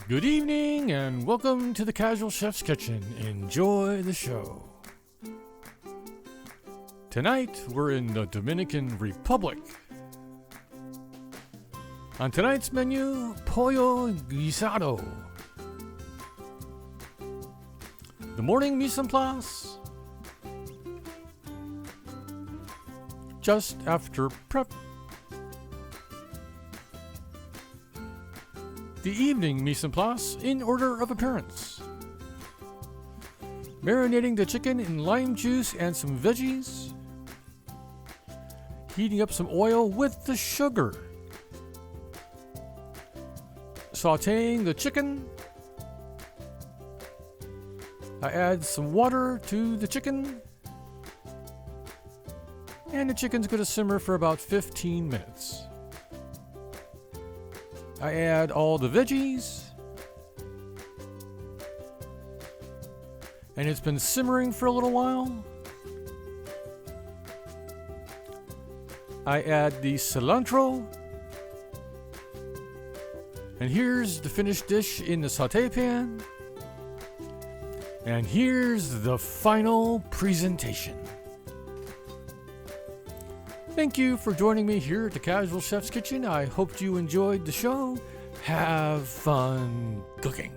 Good evening and welcome to the Casual Chef's Kitchen. Enjoy the show. Tonight we're in the Dominican Republic. On tonight's menu, Pollo Guisado. The morning mise en place. Just after prep. The evening mise en place in order of appearance. Marinating the chicken in lime juice and some veggies. Heating up some oil with the sugar. Sauteing the chicken. I add some water to the chicken. And the chicken's going to simmer for about 15 minutes. I add all the veggies. And it's been simmering for a little while. I add the cilantro. And here's the finished dish in the saute pan. And here's the final presentation. Thank you for joining me here at the Casual Chef's Kitchen. I hope you enjoyed the show. Have fun cooking.